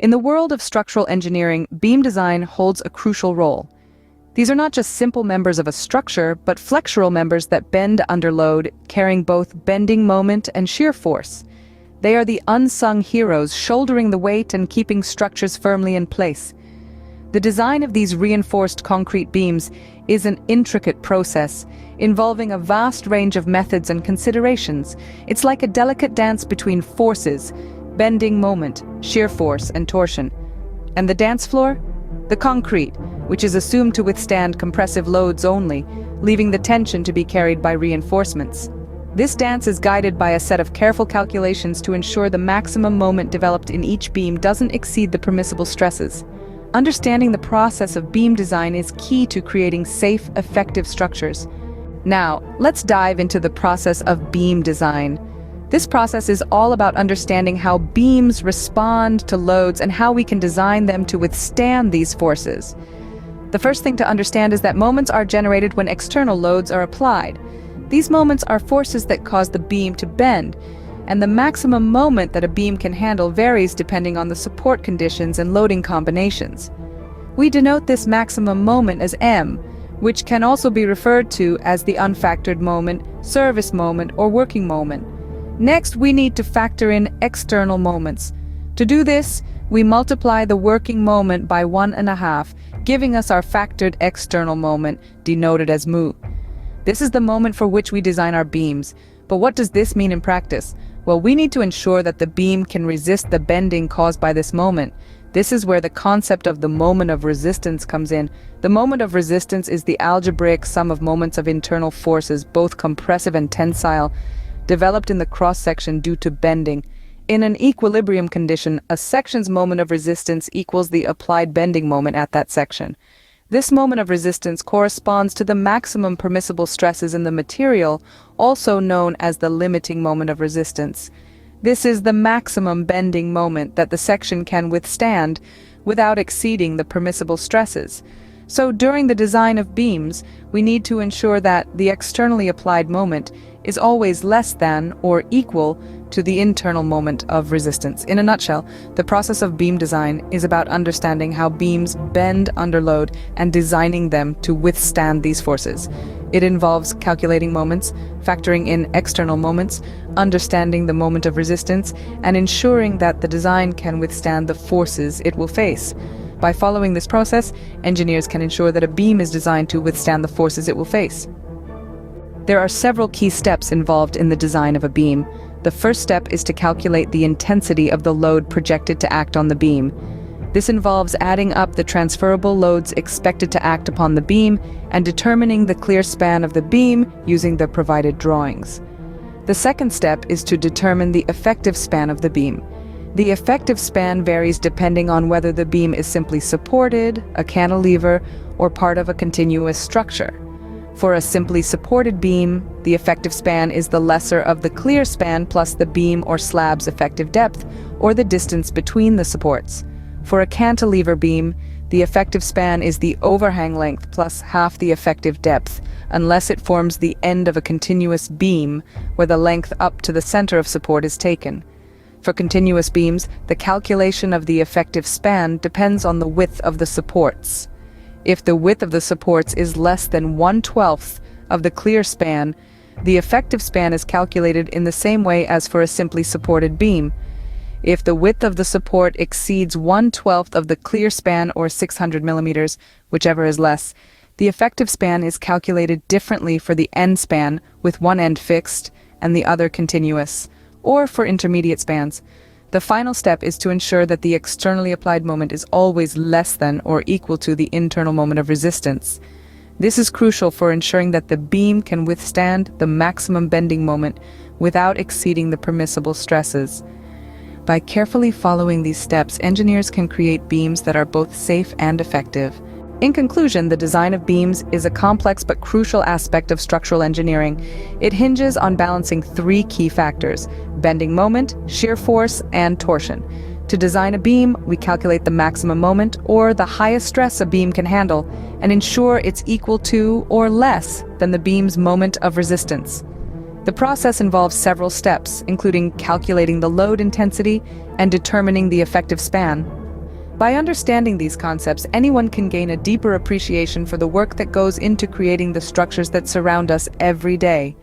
In the world of structural engineering, beam design holds a crucial role. These are not just simple members of a structure, but flexural members that bend under load, carrying both bending moment and shear force. They are the unsung heroes, shouldering the weight and keeping structures firmly in place. The design of these reinforced concrete beams is an intricate process, involving a vast range of methods and considerations. It's like a delicate dance between forces, bending moment, shear force, and torsion. And the dance floor? The concrete, which is assumed to withstand compressive loads only, leaving the tension to be carried by reinforcements. This dance is guided by a set of careful calculations to ensure the maximum moment developed in each beam doesn't exceed the permissible stresses. Understanding the process of beam design is key to creating safe, effective structures. Now, let's dive into the process of beam design. This process is all about understanding how beams respond to loads and how we can design them to withstand these forces. The first thing to understand is that moments are generated when external loads are applied. These moments are forces that cause the beam to bend, and the maximum moment that a beam can handle varies depending on the support conditions and loading combinations. We denote this maximum moment as M, which can also be referred to as the unfactored moment, service moment, or working moment. Next, we need to factor in external moments. To do this, we multiply the working moment by 1.5, giving us our factored external moment, denoted as mu. This is the moment for which we design our beams. But what does this mean in practice? Well, we need to ensure that the beam can resist the bending caused by this moment. This is where the concept of the moment of resistance comes in. The moment of resistance is the algebraic sum of moments of internal forces, both compressive and tensile, developed in the cross-section due to bending. In an equilibrium condition, a section's moment of resistance equals the applied bending moment at that section. This moment of resistance corresponds to the maximum permissible stresses in the material, also known as the limiting moment of resistance. This is the maximum bending moment that the section can withstand without exceeding the permissible stresses. So during the design of beams, we need to ensure that the externally applied moment is always less than or equal to the internal moment of resistance. In a nutshell, the process of beam design is about understanding how beams bend under load and designing them to withstand these forces. It involves calculating moments, factoring in external moments, understanding the moment of resistance, and ensuring that the design can withstand the forces it will face. By following this process, engineers can ensure that a beam is designed to withstand the forces it will face. There are several key steps involved in the design of a beam. The first step is to calculate the intensity of the load projected to act on the beam. This involves adding up the transferable loads expected to act upon the beam and determining the clear span of the beam using the provided drawings. The second step is to determine the effective span of the beam. The effective span varies depending on whether the beam is simply supported, a cantilever, or part of a continuous structure. For a simply supported beam, the effective span is the lesser of the clear span plus the beam or slab's effective depth, or the distance between the supports. For a cantilever beam, the effective span is the overhang length plus half the effective depth, unless it forms the end of a continuous beam, where the length up to the center of support is taken. For continuous beams, the calculation of the effective span depends on the width of the supports. If the width of the supports is less than 1/12 of the clear span, the effective span is calculated in the same way as for a simply supported beam. If the width of the support exceeds 1/12 of the clear span, or 600 millimeters, whichever is less, the effective span is calculated differently for the end span, with one end fixed and the other continuous, or for intermediate spans. The final step is to ensure that the externally applied moment is always less than or equal to the internal moment of resistance. This is crucial for ensuring that the beam can withstand the maximum bending moment without exceeding the permissible stresses. By carefully following these steps, engineers can create beams that are both safe and effective. In conclusion, the design of beams is a complex but crucial aspect of structural engineering. It hinges on balancing three key factors: bending moment, shear force, and torsion. To design a beam, we calculate the maximum moment, or the highest stress a beam can handle, and ensure it's equal to or less than the beam's moment of resistance. The process involves several steps, including calculating the load intensity and determining the effective span. By understanding these concepts, anyone can gain a deeper appreciation for the work that goes into creating the structures that surround us every day.